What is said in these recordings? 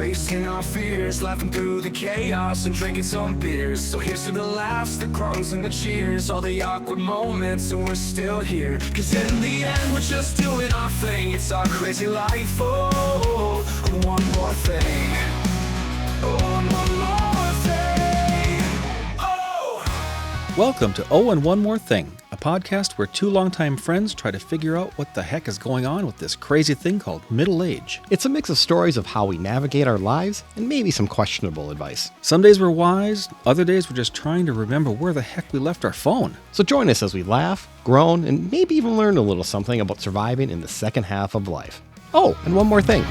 facing our fears, laughing through the chaos and drinking some beers. So here's to the laughs, the crumbs and the cheers, all the awkward moments, and we're still here. Cause in the end we're just doing our thing. It's our crazy life, oh, one more thing. Oh, one more thing. Oh! Welcome to Oh and One More Thing, a podcast where two longtime friends try to figure out what the heck is going on with this crazy thing called middle age. It's a mix of stories of how we navigate our lives and maybe some questionable advice. Some days we're wise, other days we're just trying to remember where the heck we left our phone. So join us as we laugh, groan, and maybe even learn a little something about surviving in the second half of life. Oh, and one more thing.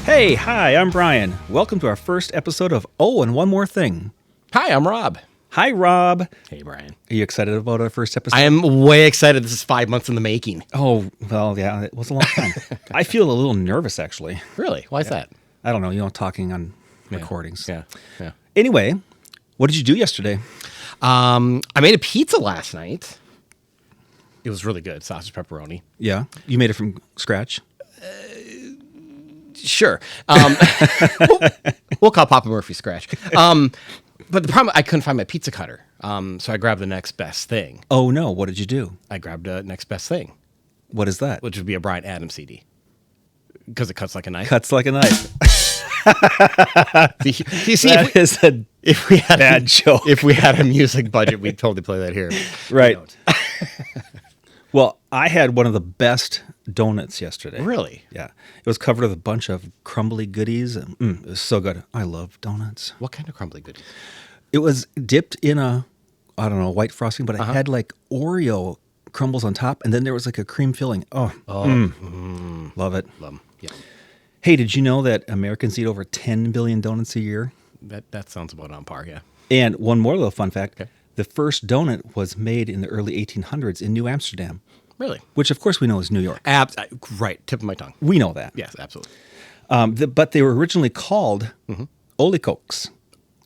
Hey, hi, I'm Brian. Welcome to our first episode of Oh and One More Thing. Hi, I'm Rob. Hi, Rob. Hey, Brian. Are you excited about our first episode? I am way excited. This is 5 months in the making. Oh, well, yeah, it was a long time. I feel a little nervous, actually. Really? Why is that? I don't know, talking on recordings. Yeah. Anyway, what did you do yesterday? I made a pizza last night. It was really good. Sausage pepperoni. Yeah, you made it from scratch? Sure. We'll call Papa Murphy scratch. But the problem, I couldn't find my pizza cutter. So I grabbed the next best thing. Oh, no. What did you do? I grabbed the next best thing, What is that? which would be a Bryan Adams CD. Because it cuts like a knife. Cuts like a knife. You see, That is a if we had bad joke. If we had a music budget, we'd totally play that here. Right. We don't. Well, I had one of the best donuts yesterday. Really? Yeah. It was covered with a bunch of crumbly goodies. And, it was so good. I love donuts. What kind of crumbly goodies? It was dipped in white frosting, but it had like Oreo crumbles on top, and then there was like a cream filling. Love it. Love 'em. Yeah. Hey, did you know that Americans eat over 10 billion donuts a year? That sounds about on par, yeah. And one more little fun fact. Okay. The first donut was made in the early 1800s in New Amsterdam, Really? which of course we know is New York. Right. Tip of my tongue. We know that. Yes, absolutely. But they were originally called olycokes.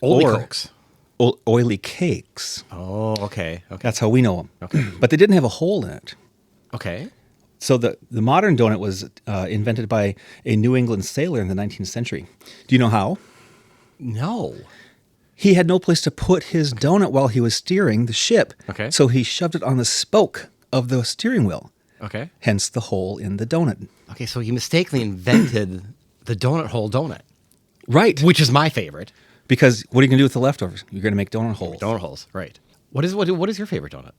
Olycokes. Oily cakes. Oh, okay. That's how we know them. Okay. But they didn't have a hole in it. Okay. So the modern donut was invented by a New England sailor in the 19th century. Do you know how? No. He had no place to put his donut while he was steering the ship. Okay. So he shoved it on the spoke of the steering wheel. Okay. Hence the hole in the donut. Okay, so you mistakenly invented the donut hole donut, Right. which is my favorite. Because what are you going to do with the leftovers? You're going to make donut holes. Donut holes, right. What is your favorite donut?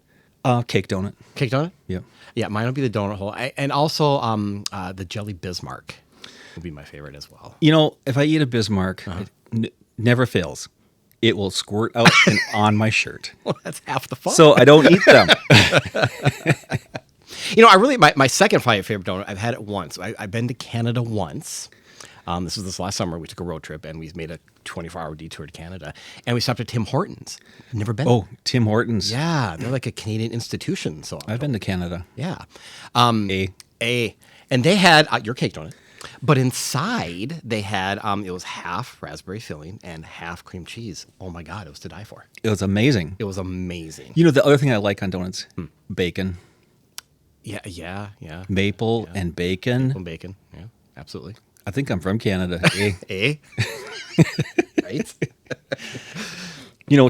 Cake donut. Cake donut? Yeah. Yeah, mine would be the donut hole. And also the jelly Bismarck would be my favorite as well. If I eat a Bismarck, it never fails. It will squirt out and on my shirt. Well, that's half the fun. So I don't eat them. My second favorite donut, I've had it once. I've been to Canada once. This was this last summer. We took a road trip and we made a 24-hour detour to Canada. And we stopped at Tim Hortons. Never been. Oh, Tim Hortons. Yeah, they're like a Canadian institution. So I've been to Canada. yeah. A. And they had your cake donut. But inside, they had, it was half raspberry filling and half cream cheese. Oh my God, it was to die for. It was amazing. It was amazing. The other thing I like on donuts, bacon. Yeah. Maple and bacon. And bacon, yeah, absolutely. I think I'm from Canada. Eh? Right?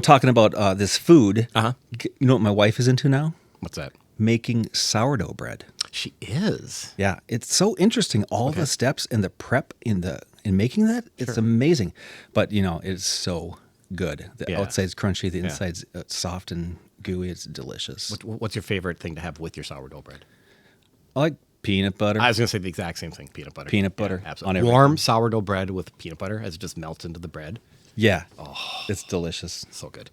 Talking about this food, Uh-huh. you know what my wife is into now? What's that? Making sourdough bread. She is. Yeah, it's so interesting. All the steps and the prep in making that. It's amazing. But it's so good. The outside's crunchy, the inside's soft and gooey. It's delicious. What's your favorite thing to have with your sourdough bread? I like peanut butter. I was going to say the exact same thing, peanut butter. Peanut butter Yeah, on absolutely. everything. Warm sourdough bread with peanut butter as it just melts into the bread. Yeah, it's delicious. So good.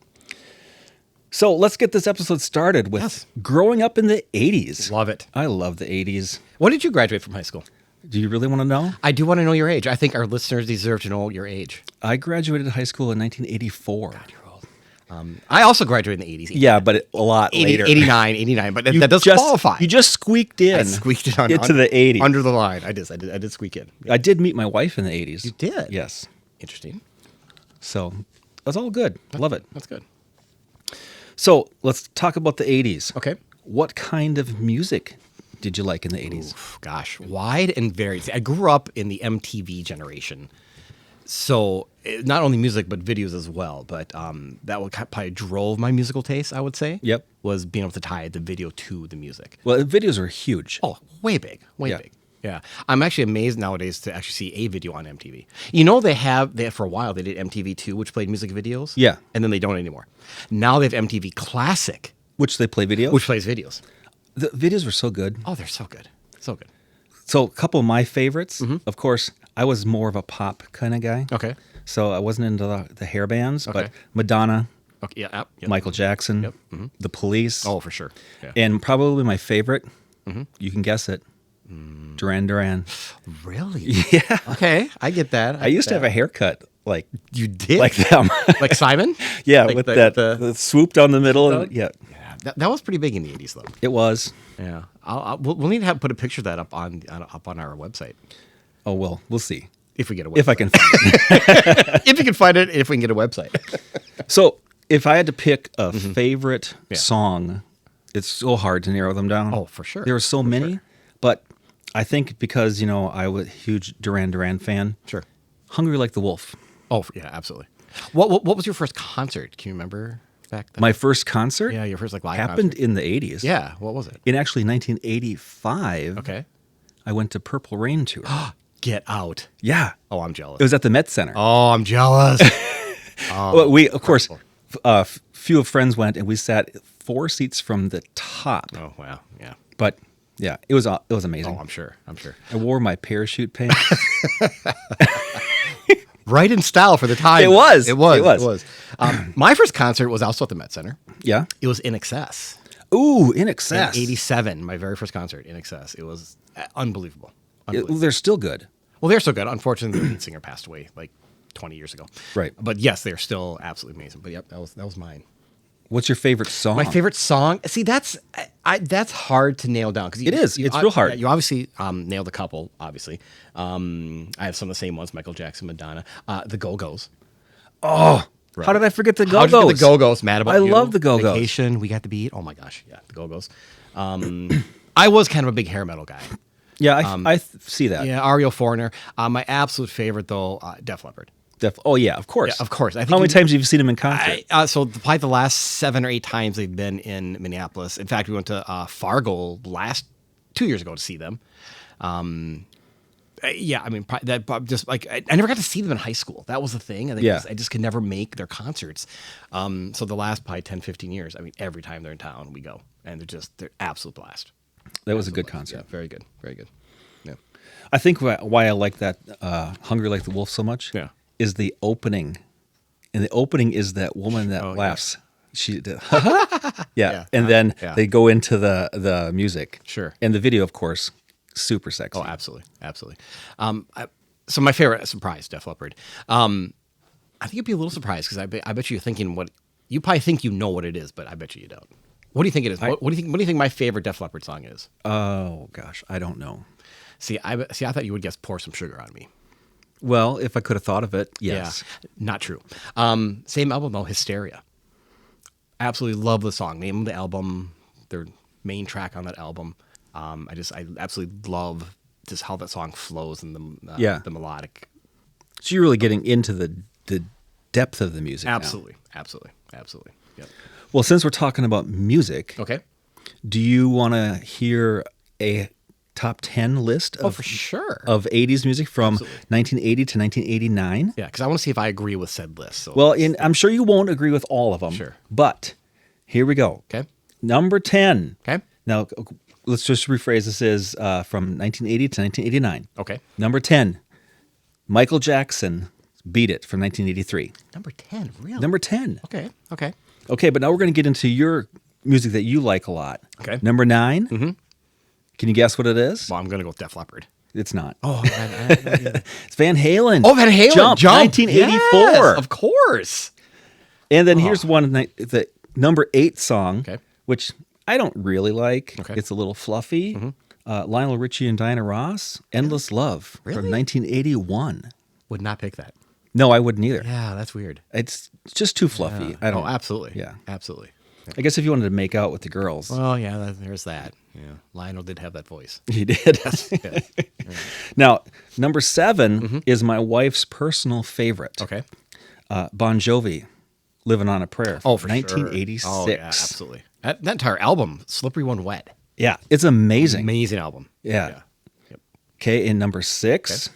So let's get this episode started with growing up in the 80s. Love it. I love the 80s. When did you graduate from high school? Do you really want to know? I do want to know your age. I think our listeners deserve to know your age. I graduated high school in 1984. God, you're old. I also graduated in the 80s. Yeah, but a lot 80, later. 89, but that does qualify. You just squeaked in. I squeaked it on into the 80s. Under the line. I did squeak in. I did meet my wife in the 80s. You did? Yes. Interesting. So that's all good. Love it. That's good. So let's talk about the 80s. Okay. What kind of music did you like in the 80s? Gosh, wide and varied. See, I grew up in the MTV generation. So not only music, but videos as well. But that what probably drove my musical taste, I would say. Yep. Was being able to tie the video to the music. Well, videos are huge. Oh, way big. Way Yeah. big. Yeah. I'm actually amazed nowadays to actually see a video on MTV. You know, they have for a while, they did MTV2, which played music videos. Yeah. And then they don't anymore. Now they have MTV Classic, Which they play videos? which plays videos. The videos were so good. Oh, they're so good. So good. So a couple of my favorites, of course, I was more of a pop kind of guy. Okay. So I wasn't into the hair bands, but Okay. Madonna, Okay. Yeah. Yep. Michael Jackson, The Police, Oh, for sure. Yeah. and probably my favorite, you can guess it, Duran Duran. Really? Yeah. Okay. I get that. I used to have a haircut like You did? like them. Like Simon? Yeah, Like with the- the swoop down the middle. And, yeah, Yeah. That was pretty big in the 80s, though. it was. Yeah. We'll need to put a picture of that up on our website Oh, well, we'll see. if we get a website. If I can find it. If you can find it, if we can get a website. So if I had to pick a favorite song, it's so hard to narrow them down. Oh, for sure. There are so many, but I think because, I was a huge Duran Duran fan. Sure. Hungry Like the Wolf. Oh, yeah, absolutely. What was your first concert? Can you remember back then? My first concert Yeah, your first live happened concert. in the 80s. Yeah, what was it? In actually 1985, Okay. I went to Purple Rain Tour. Get out. Yeah. Oh, I'm jealous. It was at the Met Center. Oh, I'm jealous. Well, we, of course, few of friends went, and we sat 4 seats from the top. Oh, wow. Yeah. But yeah, it was amazing. Oh, I'm sure. I wore my parachute pants. Right in style for the time. It was. It was. It was. It was. My first concert was also at the Met Center. Yeah. It was In Excess. Ooh, In Excess. In 87, my very first concert, In Excess. It was unbelievable. They're still good. Well, they're so good. Unfortunately, the lead singer passed away like 20 years ago. Right. But yes, they're still absolutely amazing. But yep, that was mine. What's your favorite song? My favorite song. See, that's hard to nail down because It is. It's real hard. Yeah, you obviously nailed a couple. Obviously, I have some of the same ones: Michael Jackson, Madonna, the Go-Go's. Oh, Right. how did I forget the How did you Go-Go's? get the Go-Go's? Mad About I You. love the Go-Go's. Vacation, We Got the Beat. Oh my gosh, yeah, the Go-Go's. I was kind of a big hair metal guy. Yeah, I see that. Yeah, Ario Foreigner. My absolute favorite though, Def Leppard. Oh yeah, of course. Yeah, of course. I think How many you- times have you seen them in concert? So probably the last 7 or 8 times they've been in Minneapolis. In fact, we went to Fargo 2 years ago to see them. Yeah, I mean that just like I never got to see them in high school. That was the thing. I think Yeah. I just could never make their concerts. So the last probably 10, 15 years, I mean, every time they're in town, we go, and they're absolute blast. That was a good Yeah, concert. very good, very good. Yeah. I think why I like that Hungry Like the Wolf so much Yeah. is the opening. And the opening is that woman that Oh, yeah. laughs. She did, yeah. Yeah. And then Yeah. they go into the music. Sure. And the video, of course, super sexy. Oh, absolutely, absolutely. So my favorite surprise, Def Leppard. I think you'd be a little surprised because I bet you're thinking what you probably think you know what it is, but I bet you don't. What do you think it is? What do you think? What do you think my favorite Def Leppard song is? Oh gosh, I don't know. I thought you would guess "Pour Some Sugar on Me." Well, if I could have thought of it, yes. Yeah, not true. Same album though, Hysteria. Absolutely love the song. Name of the album, their main track on that album. I absolutely love just how that song flows and the melodic. So you're really getting into the depth of the music. now. Absolutely. Yep. Well, since we're talking about music, Okay. do you want to hear a top 10 list Oh, for sure. of 80s music from Absolutely. 1980 to 1989? Yeah, because I want to see if I agree with said list. So Well, I'm sure you won't agree with all of them. Sure. But here we go. okay. Number 10. Okay. Now, let's just rephrase. This is from 1980 to 1989. Okay. Number 10, Michael Jackson, Beat It from 1983. Number 10, really? Number 10. Okay. Okay. Okay, but now we're going to get into your music that you like a lot. Okay. Number 9. Mm-hmm. Can you guess what it is? Well, I'm going to go with Def Leppard. It's not. Oh, It's Van Halen. Oh, Van Halen. Jump, 1984. Yes, of course. And then here's one, the number 8 song, Okay. which I don't really like. Okay. It's a little fluffy. Lionel Richie and Diana Ross, Endless Love from Really? 1981. Would not pick that. No, I wouldn't either. Yeah, that's weird. It's just too fluffy. I don't. Oh, absolutely. Yeah. Absolutely. I guess if you wanted to make out with the girls. Well, yeah, there's that. Yeah, Lionel did have that voice. He did. Yes. Now, number 7 is my wife's personal favorite. Okay. Bon Jovi, Living on a Prayer. Oh, for 1986. sure. Oh, yeah, absolutely. That entire album, Slippery When Wet. Yeah, it's amazing. Amazing album. Yeah. Yep. Okay, and number 6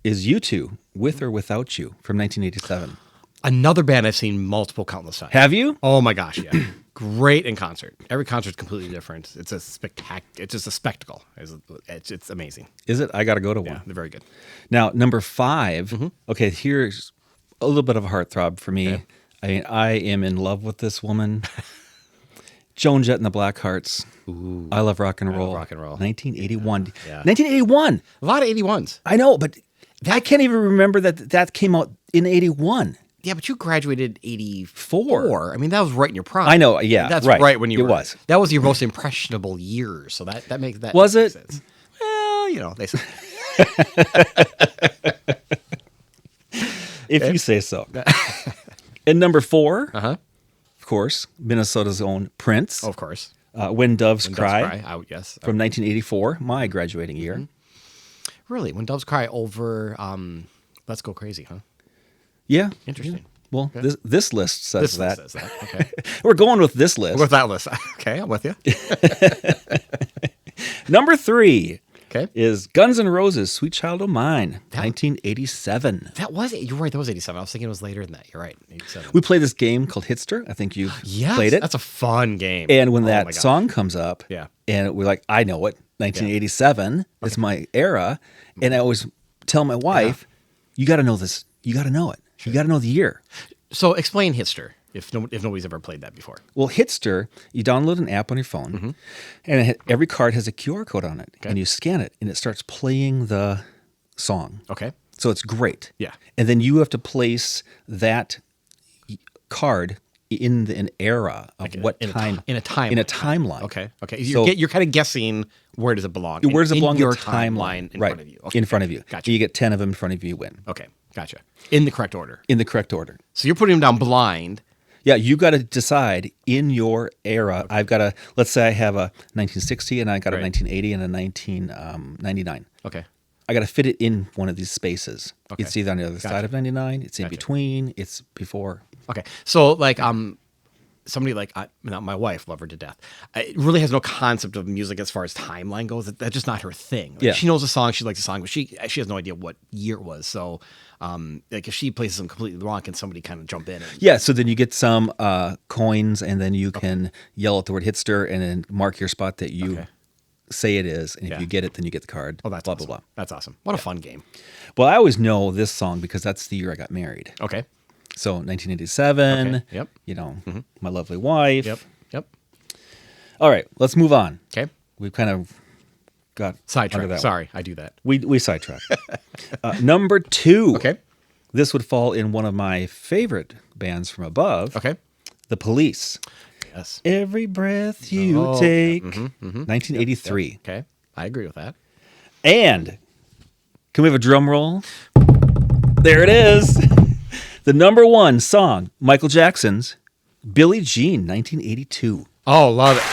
is U2, With or Without You, from 1987. Another band I've seen multiple countless times. Have you? Oh my gosh, yeah. Great in concert. Every concert's completely different. It's a It's just a spectacle. It's amazing. Is it? I got to go to one. Yeah, they're very good. Now, number 5. Okay, here's a little bit of a heartthrob for me. Okay. I mean, I am in love with this woman. Joan Jett and the Blackhearts. Ooh. I Love Rock and Roll. Rock and Roll. 1981. Yeah. 1981. A lot of 81s. I know, but I can't even remember that came out in 81. Yeah, but you graduated 84. I mean, that was right in your prime. I know, yeah, That's right. when you It were. was. That was your most impressionable year. So that makes that. Was it? Sense. Well, they say. If you say so. And number 4, Uh-huh. of course, Minnesota's own Prince. Oh, of course. When Doves When Cry, Doves Cry. Yes. from 1984, my graduating year. Really? When Doves Cry over Let's Go Crazy, huh? Yeah. Interesting. Well, this list says that. This list says that. Okay. We're going with this list. With that list. Okay, I'm with you. Number 3 Okay. is Guns N' Roses' Sweet Child O' Mine, 1987. You're right. That was 87. I was thinking it was later than that. You're right. 87. We played this game called Hitster. I think you've Yes, played it. That's a fun game. And when Oh my that gosh. song comes up, Yeah. and we're like, I know it, 1987 is my era. And I always tell my wife, you got to know this. You got to know it. You got to know the year. So explain Hitster if nobody's ever played that before. Well, Hitster, you download an app on your phone, and every card has a QR code on it, and you scan it, and it starts playing the song. Okay. So it's great. Yeah. And then you have to place that card in an era of what time in a timeline. in a timeline. Okay. So You're kind of guessing where does it belong. where does it belong in your in the timeline in right front of you. Okay. in front of you. Gotcha. You get 10 of them in front of you, you win Okay. Gotcha. In the correct order. in the correct order. So you're putting them down blind. Yeah, you got to decide in your era. I've got a, let's say I have a 1960 and I got a Right. 1980 and a 1999. Okay. I got to fit it in one of these spaces. Okay. It's either on the other side of 99, it's in between, it's before. Okay. So like somebody like my wife, love her to death, really has no concept of music as far as timeline goes. That's just not her thing. Like, Yeah. She knows a song, she likes a song, but she has no idea what year it was. So like if she plays something completely wrong, can somebody kind of jump in? Yeah, so then you get some coins, and then you can yell at the word Hitster and then mark your spot that you say it is. And if you get it, then you get the card. Oh, that's blah, awesome. blah, blah. That's awesome. What a fun game. Well, I always know this song because that's the year I got married. Okay. So 1987, Okay, yep. you know, my lovely wife. Yep. All right, let's move on. Okay. We've kind of got under Sidetrack. that Sorry, I do that. We sidetracked. Number 2. Okay. This would fall in one of my favorite bands from above. Okay. The Police. Yes. Every breath you take. 1983. Okay. I agree with that. And can we have a drum roll? There it is. The number 1 song, Michael Jackson's Billie Jean, 1982. Oh, love it.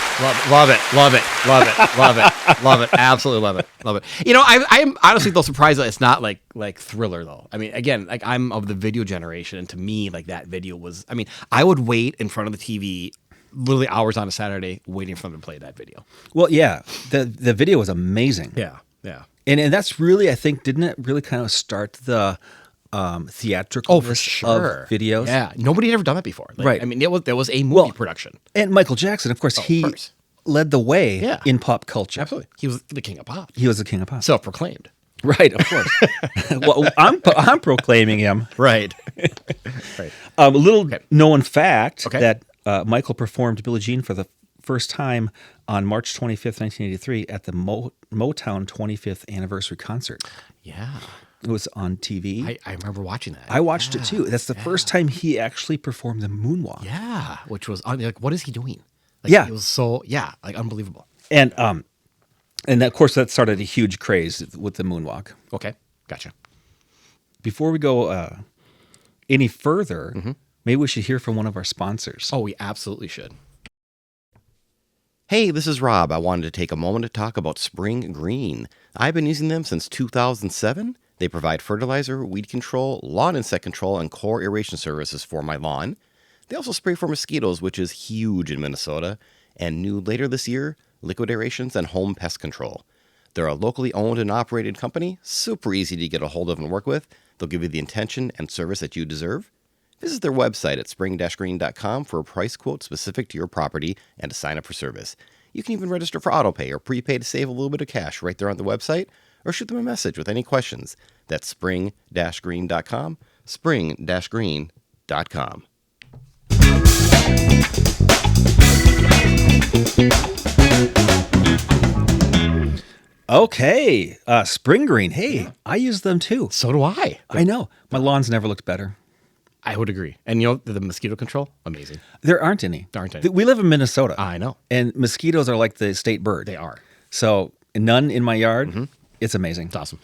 Love it. Absolutely love it. You know, I'm honestly though surprised that it's not like Thriller though. I mean, again, like I'm of the video generation, and to me, like that video was. I mean, I would wait in front of the TV literally hours on a Saturday waiting for them to play that video. Well, yeah, the video was amazing. Yeah. And that's really, I think, didn't it really kind of start the theatrical Oh, for sure. of videos? Yeah, nobody had ever done that before. Like, Right. I mean, there was a movie production. And Michael Jackson, of course, he course. led the way Yeah. in pop culture. Absolutely, he was the king of pop, He was the king of pop. self-proclaimed. Right, of course. Well, I'm proclaiming him. Right. A little known fact Okay. that Michael performed Billie Jean for the first time on March 25th, 1983 at the Motown 25th anniversary concert. Yeah. It was on TV. I remember watching that. I watched it too. That's the first time he actually performed the moonwalk. Yeah, which was like, what is he doing? Like, Yeah. it was so like unbelievable. And of course that started a huge craze with the moonwalk. Okay, gotcha. Before we go any further, Maybe we should hear from one of our sponsors. Oh, we absolutely should. Hey, this is Rob. I wanted to take a moment to talk about Spring Green. I've been using them since 2007. They provide fertilizer, weed control, lawn insect control, and core aeration services for my lawn. They also spray for mosquitoes, which is huge in Minnesota, and new later this year, liquid aerations and home pest control. They're a locally owned and operated company, super easy to get a hold of and work with. They'll give you the attention and service that you deserve. Visit their website at spring-green.com for a price quote specific to your property and to sign up for service. You can even register for autopay or prepay to save a little bit of cash right there on the website, or shoot them a message with any questions. That's spring-green.com, spring-green.com. Okay, Spring Green. Hey, I use them too. So do I. I know. My lawns never looked better. I would agree. And you know, the mosquito control, amazing. There aren't any. There aren't any. We live in Minnesota. I know. And mosquitoes are like the state bird. They are. So none in my yard. It's amazing. It's awesome.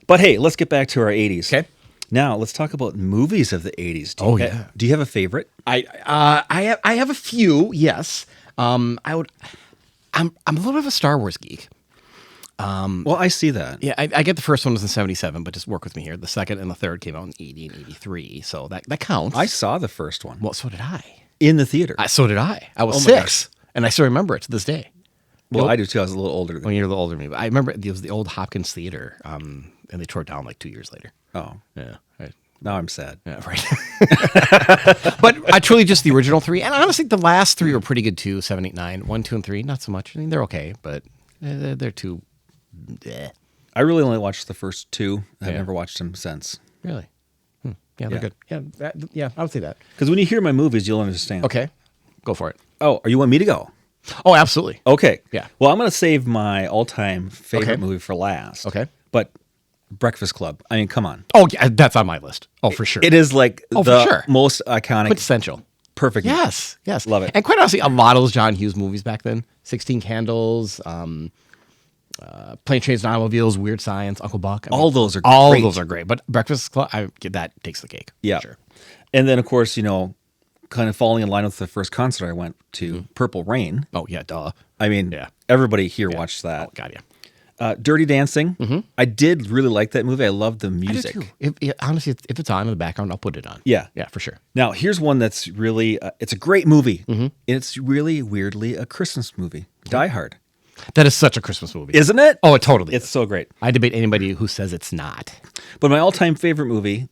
But hey, let's get back to our 80s. Okay. Now let's talk about movies of the 80s. Do you have a favorite? I have a few, yes. I'm a little bit of a Star Wars geek. Well, I see that. Yeah, I get the first one was in 77, but just work with me here. The second and the third came out in 80 and 83, so that counts. I saw the first one. Well, so did I. In the theater. So did I. I was Oh my 6, and I still remember it to this day. Well, I do too. I was a little older than When you're a little older than me, but I remember it was the old Hopkins Theater, and they tore it down like 2 years later. Oh, Yeah, right. now I'm sad. Yeah, right. But I truly just the original 3, and honestly, the last 3 were pretty good too. 7, 8, 9, 1, 2, and 3, not so much. I mean, they're okay, but they're too. Bleh. I really only watched the first 2. I've Yeah. never watched them since. Really? Yeah, they're Yeah. good. Yeah, I would say that. Because when you hear my movies, you'll understand. Okay, go for it. Oh, you want me to go? Oh, absolutely. Okay. Yeah. Well, I'm going to save my all-time favorite Okay. movie for last. Okay. But Breakfast Club. I mean, come on. Oh, yeah, that's on my list. Oh, for sure. It is like Oh, for the sure. most iconic, Quintessential. perfect. movie. Yes, yes. Love it. And quite honestly, a lot of those John Hughes movies back then, 16 Candles, Plane, Trains, and Automobiles, Weird Science, Uncle Buck. All those are all great. those are great. But Breakfast Club, that takes the cake. Yeah. For sure. And then, of course, kind of falling in line with the first concert I went to, Purple Rain. Oh, yeah, duh. I mean, Yeah. everybody here watched that. Oh, God, yeah. Dirty Dancing. I did really like that movie. I loved the I do music. too. Honestly, if it's on in the background, I'll put it on. Yeah. Yeah, for sure. Now, here's one that's really, it's a great movie. And it's really weirdly a Christmas movie. Die Hard. That is such a Christmas movie. Isn't it? Oh, it totally It's is. so great. I debate anybody who says it's not. But my all-time favorite movie,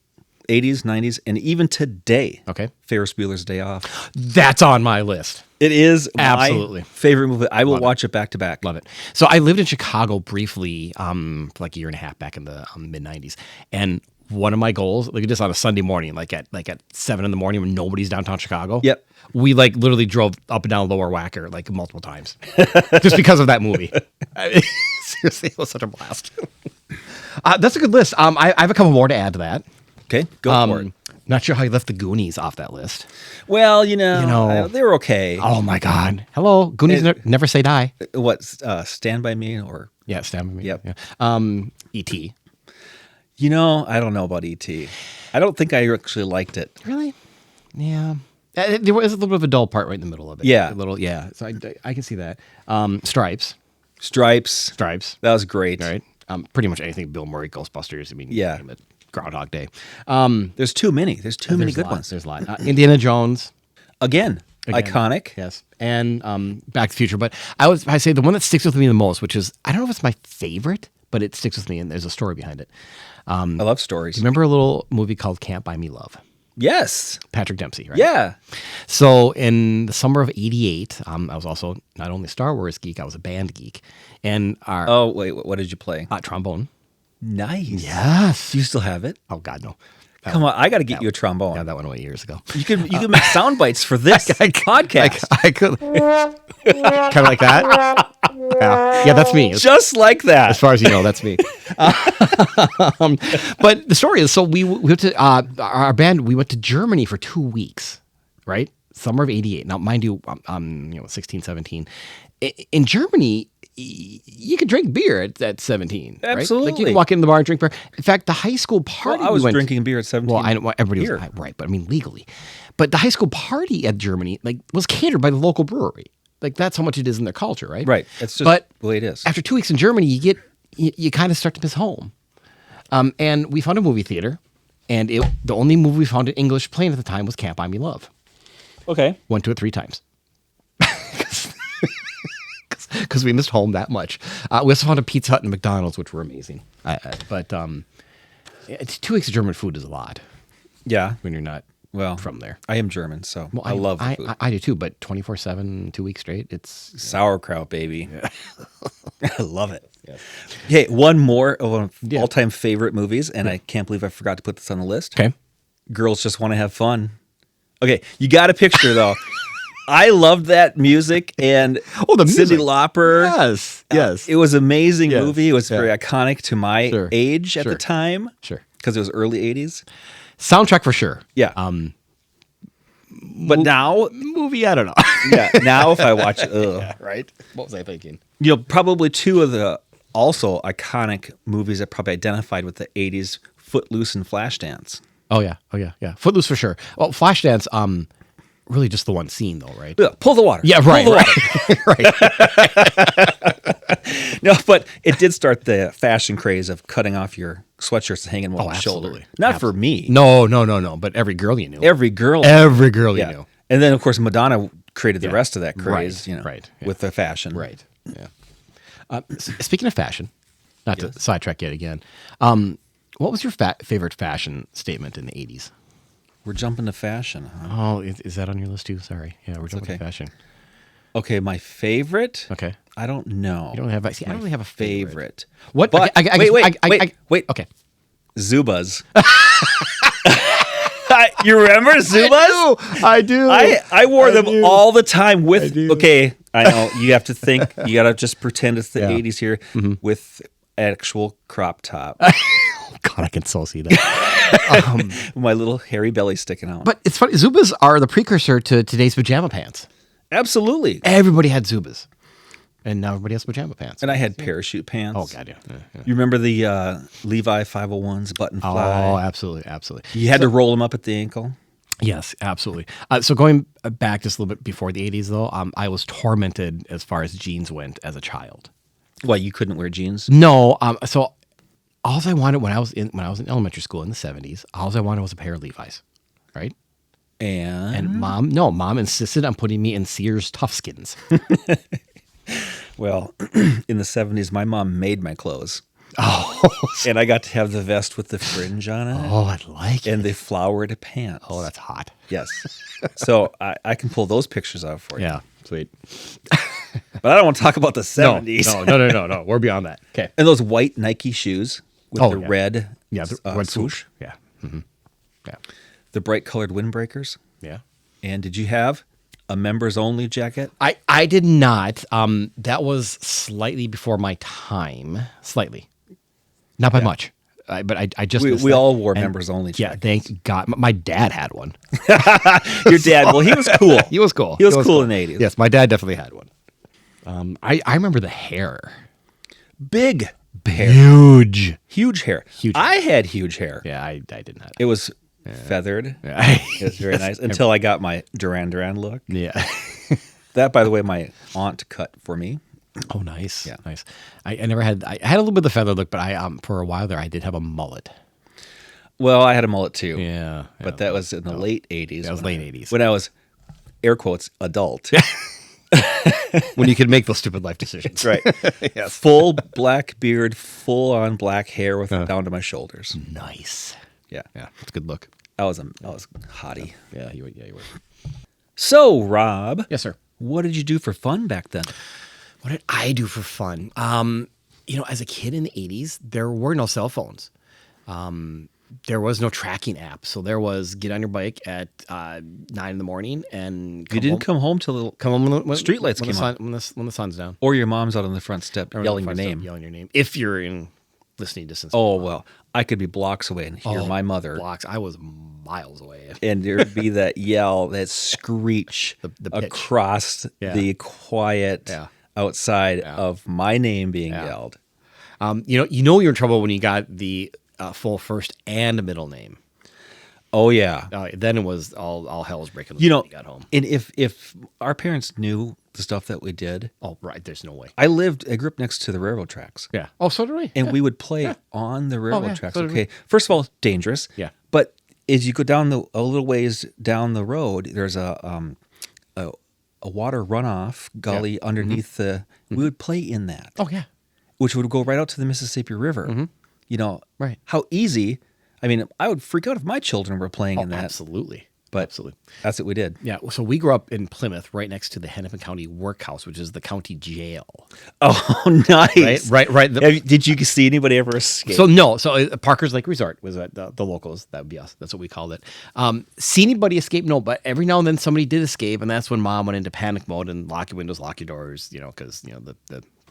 80s, 90s, and even today, Okay. Ferris Bueller's Day Off. That's on my list. It is Absolutely. my favorite movie. I will watch it back to back. Love it. So I lived in Chicago briefly, for like a year and a half back in the mid 90s. And one of my goals, like just on a Sunday morning, like at 7 in the morning when nobody's downtown Chicago. Yep. We like literally drove up and down Lower Wacker like multiple times just because of that movie. Seriously, it was such a blast. That's a good list. I have a couple more to add to that. Okay, go for it. Not sure how you left the Goonies off that list. Well, know, they were okay. Oh my God. Hello. Goonies never say die. What, Stand By Me or... Yeah, Stand By Me. Yep. Yeah. E.T. I don't know about E.T. I don't think I actually liked it. Really? Yeah. There was a little bit of a dull part right in the middle of it. Yeah. A little, yeah. So I can see that. Stripes. Stripes. That was great. Right. Pretty much anything Bill Murray, Ghostbusters. I mean, Yeah. name it, Groundhog Day. There's too many. There's too many good ones. There's a lot. Indiana Jones. Again, iconic. Yes. And Back to the Future. But I say the one that sticks with me the most, which is, I don't know if it's my favorite, but it sticks with me and there's a story behind it. I love stories. Remember a little movie called Can't Buy Me Love? Yes. Patrick Dempsey, right? Yeah. So in the summer of '88, I was also not only a Star Wars geek, I was a band geek. And our Oh, wait, what did you play? trombone. Nice. Yes. Do you still have it? Oh, God, no. Come on, I got to get you a trombone. Yeah, that went away years ago. You can make sound bites for this podcast. I could. Kind of like that. Yeah, that's me. Just like that. As far as you know, that's me. But the story is, so we went to our band. We went to Germany for 2 weeks, right? Summer of '88. Now, mind you, 16, 17. In Germany, you could drink beer at 17. Right? Absolutely. Like you can walk in the bar and drink beer. In fact, the high school party. I was we went drinking beer at 17. Well, I know everybody Beer. was right, but I mean legally. But the high school party at Germany was catered by the local brewery. Like that's how much it is in their culture, right? Right. It's just the way it is. After 2 weeks in Germany, you kind of start to miss home. And we found a movie theater, and the only movie we found in English playing at the time was Can't Buy Me Love. Okay. Went to it 3 times. Because we missed home that much. We also found a Pizza Hut and McDonald's, which were amazing. But 2 weeks of German food is a lot. Yeah. When you're not from there. I am German, so I love the food. I do too, but 24/7, 2 weeks straight, it's... Sauerkraut, baby. Yeah. I love it. Yeah. Hey, one more of one of all-time favorite movies, and I can't believe I forgot to put this on the list. Okay. Girls Just Want to Have Fun. Okay, you got a picture, though. I loved that music, and the music. Cyndi Lauper. Yes. It was an amazing movie. It was very iconic to my age at the Sure. time. Sure. Because it was early 80s. Soundtrack for sure. Yeah. But now... Movie, I don't know. Yeah, now if I watch it... Yeah, right? What was I thinking? Probably two of the also iconic movies that probably identified with the 80s, Footloose and Flashdance. Oh, yeah. Footloose for sure. Well, Flashdance, really just the one scene, though, right? Yeah, pull the water. Yeah, right. Pull the water. No, but it did start the fashion craze of cutting off your sweatshirts and hanging them on the shoulder. Not for me. No. But every girl you knew. Every girl you knew. And then, of course, Madonna created the rest of that craze, right. with the fashion. Right. Yeah. Speaking of fashion, not to sidetrack yet again, what was your favorite fashion statement in the 80s? We're jumping to fashion. Huh? Oh, is that on your list too? Sorry. Yeah, we're jumping to fashion. Okay, my favorite? Okay. I don't know. You don't have... See, I don't really have a favorite. What? But wait. Okay. Zubas. You remember Zubas? I do. I wore them all the time with... Okay, I know. You have to think. You got to just pretend it's the 80s here with actual crop top. God, I can so see that. My little hairy belly sticking out. But it's funny. Zubas are the precursor to today's pajama pants. Absolutely. Everybody had Zubas. And now everybody has pajama pants. And I had parachute pants. Oh, God, yeah. You remember the Levi 501s, button fly? Oh, absolutely. You had to roll them up at the ankle? Yes, absolutely. So going back just a little bit before the 80s, though, I was tormented as far as jeans went as a child. Why, you couldn't wear jeans? No. So all I wanted when I was in elementary school in the 70s, all I wanted was a pair of Levi's, right? And mom insisted on putting me in Sears Toughskins. Well, in the 70s, my mom made my clothes. Oh. And I got to have the vest with the fringe on it. Oh, I like it. And the flowered pants. Oh, that's hot. Yes. So I can pull those pictures out for you. Yeah, sweet. But I don't want to talk about the 70s. No. We're beyond that. Okay. And those white Nike shoes with the red the red swoosh. Yeah. Mm-hmm. Yeah. The bright colored windbreakers. Yeah. And did you have a members only jacket? I did not. That was slightly before my time. Slightly. Not by much. But I just we all wore members only jackets. Yeah, thank God. My dad had one. Your dad, well, he was cool. He was cool. He was cool in the 80s. Yes, my dad definitely had one. I remember the hair. Big hair. Huge hair. Huge. I had huge hair. Yeah, I did not. It was feathered. Yeah. It was very nice until I got my Duran Duran look. Yeah. That, by the way, my aunt cut for me. Oh, nice. Yeah. Nice. I never had. I had a little bit of the feather look, but I for a while there I did have a mullet. Well, I had a mullet too. Yeah. But that was in the late 80s. That was late 80s. When I was, air quotes, adult. When you could make those stupid life decisions. Right. Yes. Full black beard, full on black hair with down to my shoulders. Nice. Yeah. Yeah. It's a good look. I was hottie. Yeah, you were. So, Rob. Yes, sir. What did you do for fun back then? What did I do for fun? As a kid in the 80s, there were no cell phones. There was no tracking app. So there was get on your bike at 9 in the morning and You didn't come home till when street lights came on. When the sun's down. Or your mom's out on the front step yelling your name. Yelling your name. If you're in listening distance. Oh, well, I could be blocks away and hear my mother. Blocks. I was miles away. And there'd be that yell, that screech the pitch. across the quiet outside of my name being yelled. You know you're in trouble when you got the full first and middle name. Oh yeah. Then it was all hell was breaking loose when you got home. And if our parents knew the stuff that we did, Oh right, there's no way. I grew up next to the railroad tracks. Yeah. Oh, so did we. And we would play on the railroad yeah, tracks. so did Okay. First of all, dangerous. Yeah. But as you go down a little ways down the road, there's a water runoff gully underneath the. We would play in that. Oh yeah. Which would go right out to the Mississippi River. You know, Right. how easy. I mean, I would freak out if my children were playing in that. Absolutely. But Absolutely. that's what we did. Yeah. So we grew up in Plymouth, right next to the Hennepin County Workhouse, which is the county jail. Oh, nice. Right. Did you see anybody ever escape? So no. So Parker's Lake Resort was the locals. That would be us. That's what we called it. See anybody escape? No. But every now and then somebody did escape, and that's when Mom went into panic mode and lock your windows, lock your doors. You know, because the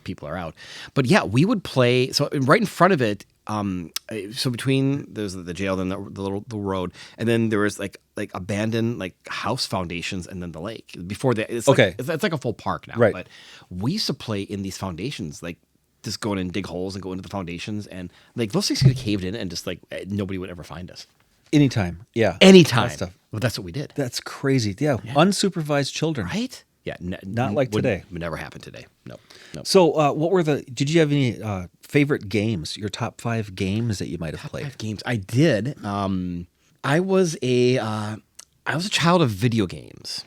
people are out. But yeah, we would play. So right in front of it. So between there's the jail, then the road, and then there was like abandoned like house foundations, and then the lake. Before that, it's Okay. it's like a full park now. Right. But we used to play in these foundations, like just go in and dig holes and go into the foundations, and like those things could have caved in, and just like nobody would ever find us. Anytime. Yeah. Anytime. That stuff. Well, that's what we did. That's crazy. Yeah. Unsupervised children. Right? Yeah. Not like today. Would never happen today. No. So, did you have any favorite games? Your top 5 games that you might have played? 5 games. I did. I was a child of video games.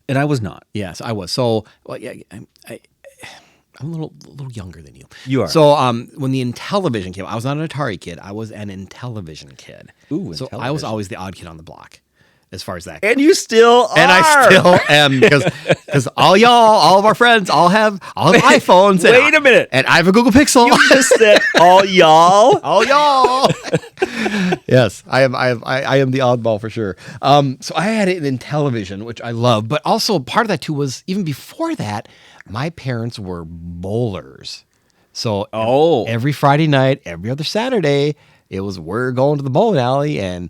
And I was not. Yes, I was. So, well, yeah, I'm a little younger than you. You are. So, when the Intellivision came, I was not an Atari kid. I was an Intellivision kid. Ooh, so I was Intellivision. always the odd kid on the block, as far as that goes. And you still are. And I still am because all of our friends, all have iPhones. Wait a minute. And I have a Google Pixel. You just said all y'all. All y'all. Yes, I am the oddball for sure. So I had it in Intellivision, which I love, but also part of that too was even before that, my parents were bowlers. So every Friday night, every other Saturday, it was we're going to the bowling alley, and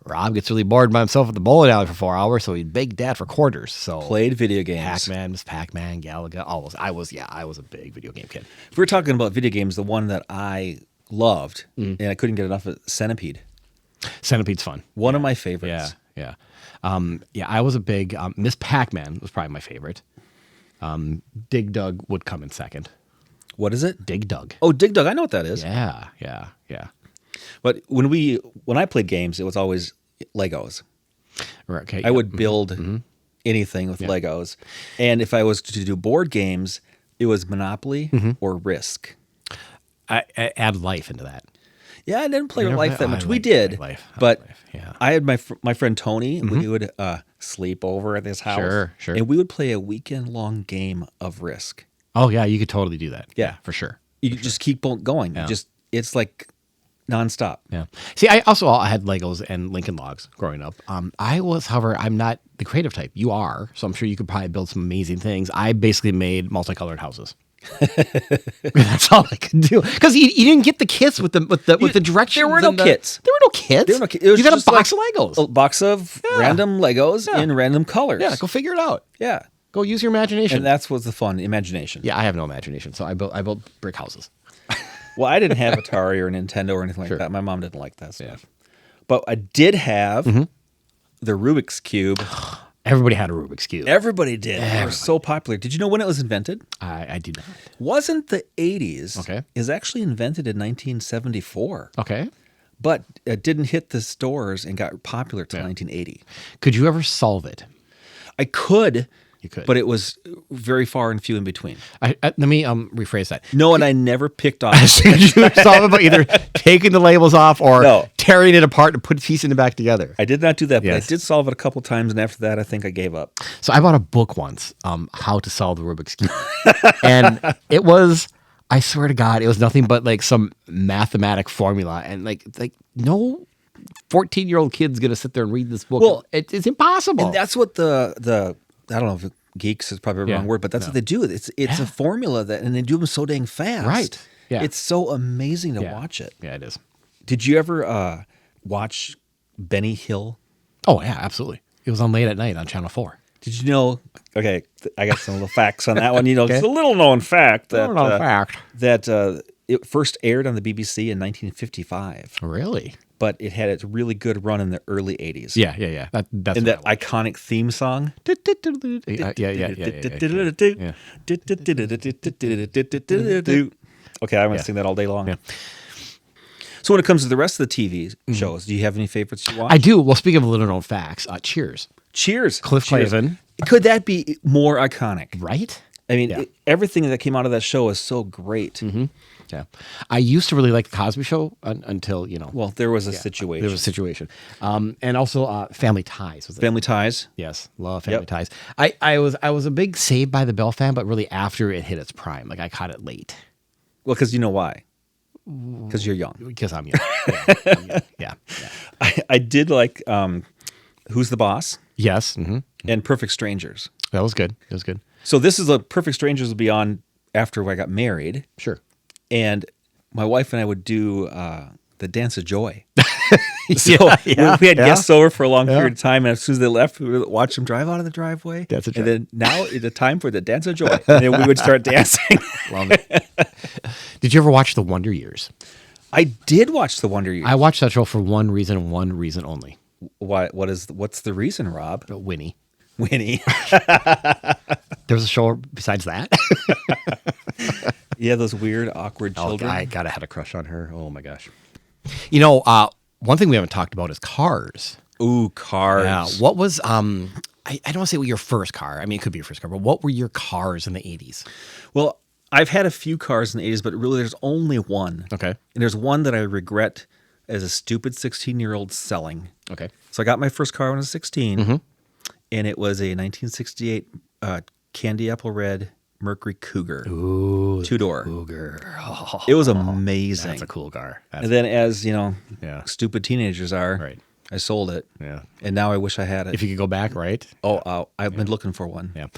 Rob gets really bored by himself at the bowling alley for 4 hours, so he'd beg Dad for quarters. So Played video games. Pac-Man, Galaga, all those. I was a big video game kid. If we're talking about video games, the one that I loved and I couldn't get enough of Centipede. Centipede's fun. One of my favorites. Yeah. I was a big Miss Pac-Man was probably my favorite. Dig Dug would come in second. What is it? Dig Dug. Oh, Dig Dug. I know what that is. Yeah. But when I played games, it was always Legos. Right, okay. I would build anything with Legos. And if I was to do board games, it was Monopoly or Risk. I add life into that. Yeah, I didn't play never Life play- that much. I We like did, Life. I but like Life, yeah. I had my friend Tony, and we would sleep over at his house. Sure. And we would play a weekend-long game of Risk. Oh yeah, you could totally do that. Yeah. For sure. You just keep going. Yeah. It's like nonstop. Yeah. See, I had Legos and Lincoln Logs growing up. However, I'm not the creative type. You are, so I'm sure you could probably build some amazing things. I basically made multicolored houses. That's all I could do because you didn't get the kits with the directions. There were no kits. There were no kits. It was You got a just box like of Legos. A box of random Legos in random colors. Yeah, go figure it out. Yeah. Go use your imagination. And that's what's the fun, imagination. Yeah, I have no imagination, so I built brick houses. Well, I didn't have Atari or Nintendo or anything like that. My mom didn't like that stuff. But I did have the Rubik's Cube. Everybody had a Rubik's Cube. Everybody did. They were so popular. Did you know when it was invented? I do not. Wasn't the 80s. Okay. It was actually invented in 1974. Okay. But it didn't hit the stores and got popular till 1980. Could you ever solve it? I could. You could. But it was very far and few in between. Let me rephrase that. No, and I never picked off. Could you solve it by either taking the labels off or tearing it apart and piecing it back together? I did not do that, but Yes. I did solve it a couple times, and after that, I think I gave up. So I bought a book once, How to Solve the Rubik's Cube. And it was, I swear to God, it was nothing but like some mathematic formula. And like no 14-year-old kid's going to sit there and read this book. Well, it's impossible. And that's what the I don't know if geeks is probably the wrong word, but that's what they do. It's a formula and they do them so dang fast. Right. Yeah. It's so amazing to watch it. Yeah, it is. Did you ever watch Benny Hill? Oh, yeah, absolutely. It was on late at night on Channel 4. Did you know? Okay, I got some little facts on that one. You know, Okay. it's a little known fact that fact. it first aired on the BBC in 1955, Really? but it had a really good run in the early 80s. Yeah. That's And what that iconic theme song. Okay, I'm going to sing that all day long. Yeah. So when it comes to the rest of the TV shows, do you have any favorites you watch? I do. Well, speaking of little known facts, Cheers. Cheers. Cliff Cheers. Clavin. Could that be more iconic? Right? I mean, Yeah. everything that came out of that show is so great. Yeah. I used to really like the Cosby Show until, you know. Well, there was a situation. There was a situation. And also Family Ties. Was it? Family Ties. Yes, love Family Ties. I was a big Saved by the Bell fan, but really after it hit its prime. Like, I caught it late. Well, because you know why? Because you're young. Because I'm young. Yeah. I'm young. Yeah. I did like Who's the Boss Yes. and Perfect Strangers. That was good. It was good. So this is a Perfect Strangers will be on after I got married. Sure. And my wife and I would do the Dance of Joy. We had guests over for a long period of time, and as soon as they left, we would watch them drive out of the driveway. Dance of Joy. And then now it's the time for the Dance of Joy. And then we would start dancing. Love it. Did you ever watch The Wonder Years? I did watch The Wonder Years. I watched that show for one reason and one reason only. What's the reason, Rob? Winnie. Winnie. There was a show besides that. Yeah, those weird, awkward children. I gotta had a crush on her. Oh my gosh. You know, one thing we haven't talked about is cars. Ooh, cars. Yeah. What was I don't want to say what your first car. I mean, it could be your first car, but what were your cars in the 80s? Well, I've had a few cars in the 80s, but really there's only one. Okay. And there's one that I regret as a stupid 16-year-old selling. Okay. So I got my first car when I was 16, and it was a 1968 candy apple red Mercury Cougar. Ooh, two-door. Cougar. Oh, It was amazing. that's a cool car. And then as, Yeah. stupid teenagers are, Right. I sold it. Yeah. And now I wish I had it. If you could go back, right? I've been looking for one. Yeah.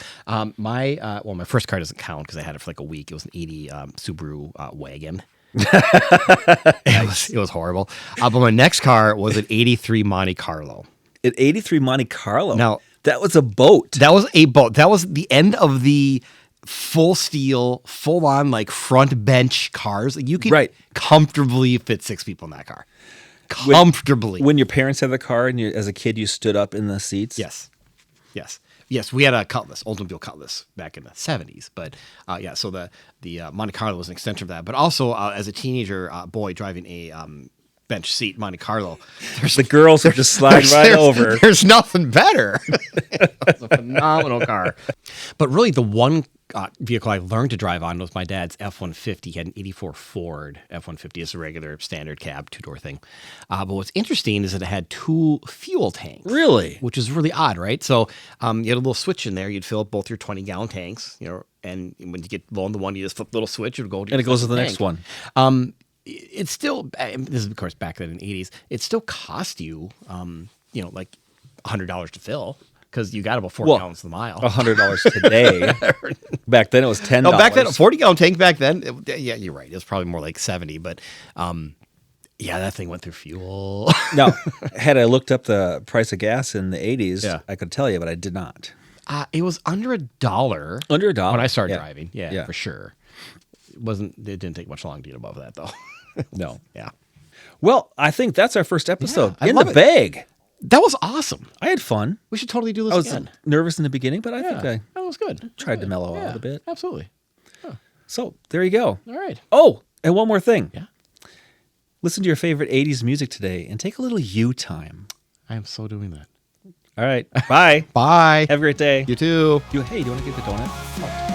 My first car doesn't count because I had it for like a week. It was an 80 Subaru wagon. It was horrible. But my next car was an 83 Monte Carlo. An 83 Monte Carlo. Now, that was a boat. That was a boat. That was the end of the full steel, full on like front bench cars. Like, you could comfortably fit 6 people in that car. Comfortably. When your parents had the car and as a kid you stood up in the seats? Yes. We had a Cutlass, Oldsmobile Cutlass back in the 70s. But so the Monte Carlo was an extension of that. But also as a teenager boy driving a bench seat Monte Carlo, the girls would just slide right over. There's nothing better. It was a phenomenal car. But really the one vehicle I learned to drive on was my dad's F-150. He had an 84 Ford F-150 as a regular standard cab 2-door thing. But what's interesting is that it had 2 fuel tanks. Really? Which is really odd, right? So you had a little switch in there. You'd fill up both your 20-gallon tanks, and when you get low on the one, you just flip the little switch. It would go to and it goes to the next one. It's still, this is of course back then in the 80s, it still cost you, like $100 to fill. Because you got about 4 gallons to the mile. $100 today. Back then it was $10. No, back then, a 40-gallon tank back then, yeah, you're right. It was probably more like 70, but that thing went through fuel. Now, had I looked up the price of gas in the 80s, I could tell you, but I did not. It was under $1. Under $1? When I started driving, for sure. It didn't take much long to get above that, though. No. Yeah. Well, I think that's our first episode. I in love the it. bag. That was awesome. I had fun. We should totally do this I was again. nervous in the beginning, but I think I that was good. tried to mellow out a bit. Absolutely. So there you go. All right. Oh, and one more thing. Yeah. Listen to your favorite 80s music today and take a little you time. I am so doing that. All right. Bye. Bye. Have a great day. You too. Hey, do you want to get the donut? Oh.